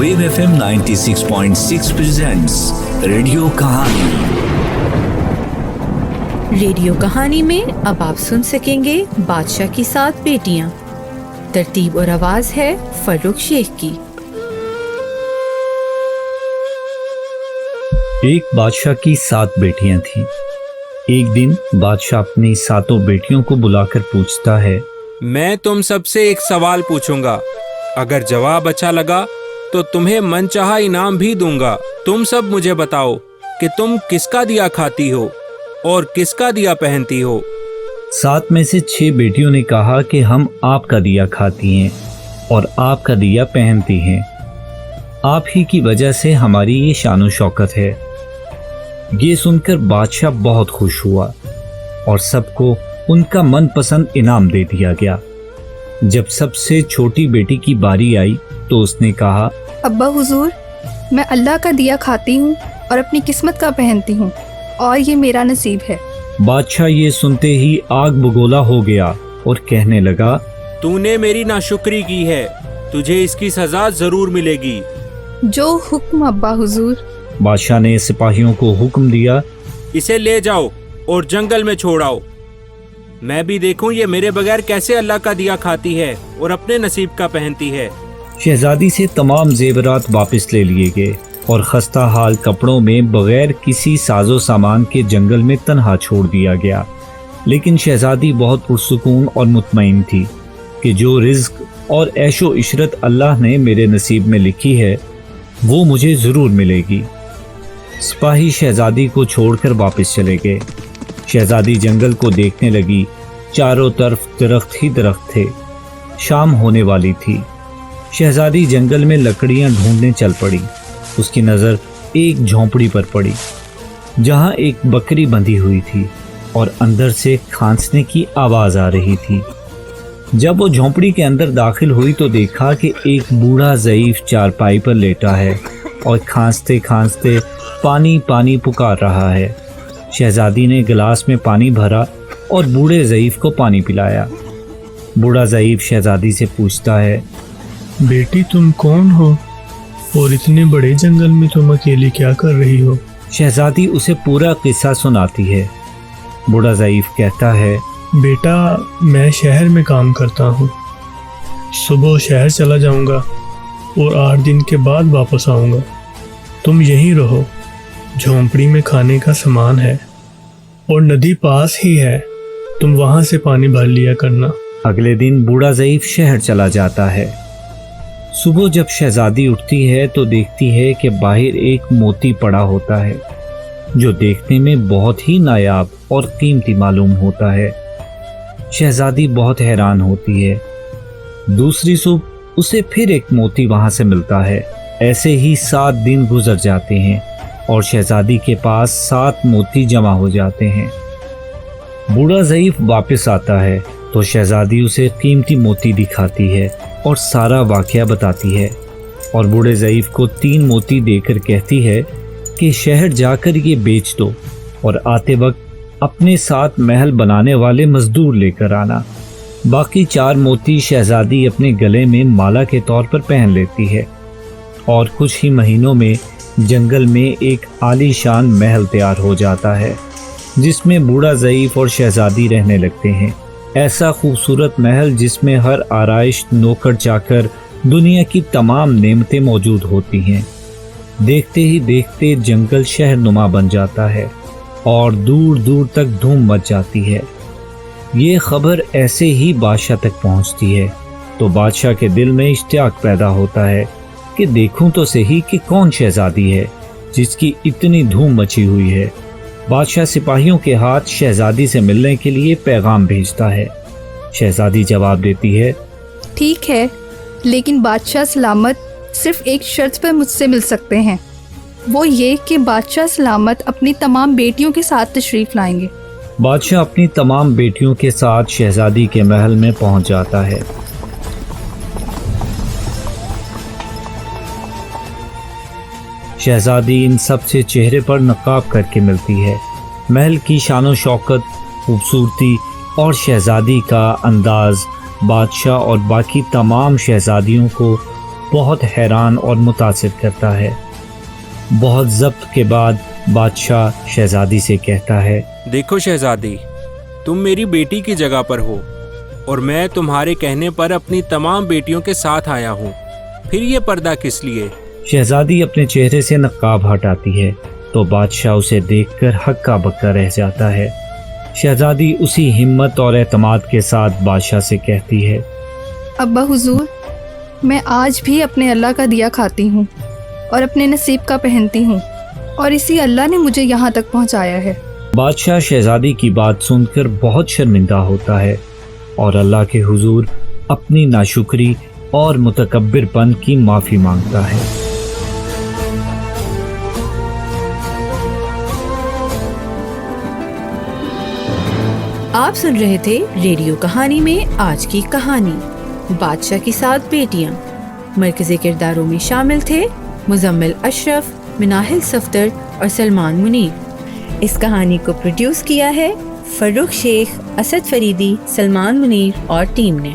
Wave FM 96.6 presents radio कहानी। Radio कहानी में अब आप सुन सकेंगे बादशाह की 7 बेटियां। तरतीब और आवाज है फर्रुख शेख की। एक बादशाह की 7 बेटियां थीं। एक दिन बादशाह अपनी 7 बेटियों को बुलाकर पूछता है, मैं तुम सबसे एक सवाल पूछूंगा, अगर जवाब अच्छा लगा तो तुम्हें मनचाहा इनाम भी दूंगा। तुम सब मुझे बताओ कि तुम किसका दिया खाती हो और किसका दिया पहनती हो। 7 में से 6 बेटियों ने कहा कि हम आपका दिया खाती हैं और आपका दिया पहनती हैं। आप ही की वजह से हमारी ये शान शौकत है। ये सुनकर बादशाह बहुत खुश हुआ और सबको उनका मनपसंद इनाम दे दिया गया। जब सबसे छोटी बेटी की बारी आई तो उसने कहा, अब्बा हुजूर, मैं अल्लाह का दिया खाती हूँ और अपनी किस्मत का पहनती हूँ और ये मेरा नसीब है। बादशाह ये सुनते ही आग बगोला हो गया और कहने लगा, तूने मेरी नाशुक्री की है, तुझे इसकी सजा जरूर मिलेगी। जो हुक्म अब्बा हुजूर। बादशाह ने सिपाहियों को हुक्म दिया, इसे ले जाओ और जंगल में छोड़ आओ। मैं भी देखूं ये मेरे बगैर कैसे अल्लाह का दिया खाती है और अपने नसीब का पहनती है। शहजादी से तमाम जेवरात वापस ले लिए गए और खस्ता हाल कपड़ों में बगैर किसी साजो सामान के जंगल में तन्हा छोड़ दिया गया। लेकिन शहजादी बहुत पुरसुकून और मुतमईन थी कि जो रिज्क और ऐशो इशरत अल्लाह ने मेरे नसीब में लिखी है वो मुझे ज़रूर मिलेगी। सिपाही शहजादी को छोड़कर वापस चले गए। शहजादी जंगल को देखने लगी। चारों तरफ दरख्त ही दरख्त थे। शाम होने वाली थी। शहजादी जंगल में लकड़ियां ढूंढने चल पड़ी। उसकी नज़र एक झोंपड़ी पर पड़ी जहां एक बकरी बंधी हुई थी और अंदर से खांसने की आवाज़ आ रही थी। जब वो झोंपड़ी के अंदर दाखिल हुई तो देखा कि एक बूढ़ा ज़ईफ चारपाई पर लेटा है और खांसते खांसते पानी पानी पुकार रहा है। शहजादी ने गिलास में पानी भरा और बूढ़े ज़ईफ को पानी पिलाया। बूढ़ा ज़ईफ शहजादी से पूछता है, बेटी तुम कौन हो और इतने बड़े जंगल में तुम अकेली क्या कर रही हो? शहजादी उसे पूरा किस्सा सुनाती है। बूढ़ा ज़ईफ कहता है, बेटा मैं शहर में काम करता हूँ। सुबह शहर चला जाऊँगा और 8 दिन के बाद वापस आऊँगा। तुम यहीं रहो। झोंपड़ी में खाने का सामान है और नदी पास ही है, तुम वहाँ से पानी भर लिया करना। अगले दिन बूढ़ा ज़ईफ शहर चला जाता है। सुबह जब शहजादी उठती है तो देखती है कि बाहर एक मोती पड़ा होता है जो देखने में बहुत ही नायाब और कीमती मालूम होता है। शहजादी बहुत हैरान होती है। दूसरी सुबह उसे फिर एक मोती वहां से मिलता है। ऐसे ही 7 दिन गुजर जाते हैं और शहजादी के पास 7 मोती जमा हो जाते हैं। बूढ़ा ज़ईफ वापस आता है तो शहजादी उसे कीमती मोती दिखाती है और सारा वाकया बताती है और बूढ़े ज़ईफ को 3 मोती देकर कहती है कि शहर जाकर ये बेच दो और आते वक्त अपने साथ महल बनाने वाले मजदूर लेकर आना। बाकी 4 मोती शहजादी अपने गले में माला के तौर पर पहन लेती है और कुछ ही महीनों में जंगल में एक आलीशान महल तैयार हो जाता है जिसमें बूढ़ा ज़ईफ और शहजादी रहने लगते हैं। ऐसा खूबसूरत महल जिसमें हर आराइश, नौकर चाकर, दुनिया की तमाम नेमतें मौजूद होती हैं। देखते ही देखते जंगल शहर नुमा बन जाता है और दूर दूर तक धूम मच जाती है। ये खबर ऐसे ही बादशाह तक पहुंचती है तो बादशाह के दिल में इश्तियाक पैदा होता है कि देखूं तो सही कि कौन शहजादी है जिसकी इतनी धूम मची हुई है। बादशाह सिपाहियों के हाथ शहजादी से मिलने के लिए पैगाम भेजता है। शहजादी जवाब देती है, ठीक है, लेकिन बादशाह सलामत सिर्फ एक शर्त पर मुझसे मिल सकते हैं। वो ये कि बादशाह सलामत अपनी तमाम बेटियों के साथ तशरीफ लाएंगे। बादशाह अपनी तमाम बेटियों के साथ शहजादी के महल में पहुंच जाता है। शहजादी इन सब से चेहरे पर नकाब करके मिलती है। महल की शानो शौकत, खूबसूरती और शहजादी का अंदाज बादशाह और बाकी तमाम शहजादियों को بہت حیران اور متاثر کرتا ہے۔ بہت ضبط کے بعد بادشاہ شہزادی سے کہتا ہے، دیکھو شہزادی، تم میری بیٹی کی جگہ پر ہو اور میں تمہارے کہنے پر اپنی تمام بیٹیوں کے ساتھ آیا ہوں، پھر یہ پردہ کس لیے؟ شہزادی اپنے چہرے سے نقاب ہٹاتی ہے تو بادشاہ اسے دیکھ کر ہکا بکا رہ جاتا ہے۔ شہزادی اسی ہمت اور اعتماد کے ساتھ بادشاہ سے کہتی ہے، ابا حضور، میں آج بھی اپنے اللہ کا دیا کھاتی ہوں اور اپنے نصیب کا پہنتی ہوں، اور اسی اللہ نے مجھے یہاں تک پہنچایا ہے۔ بادشاہ شہزادی کی بات سن کر بہت شرمندہ ہوتا ہے اور اللہ کے حضور اپنی ناشکری اور متکبر پن کی معافی مانگتا ہے۔ آپ سن رہے تھے ریڈیو کہانی میں آج کی کہانی بادشاہ کی 7 بیٹیاں۔ مرکزی کرداروں میں شامل تھے مزمل اشرف، مناہل صفدر اور سلمان منیر۔ اس کہانی کو پروڈیوس کیا ہے فروخ شیخ، اسد فریدی، سلمان منیر اور ٹیم نے۔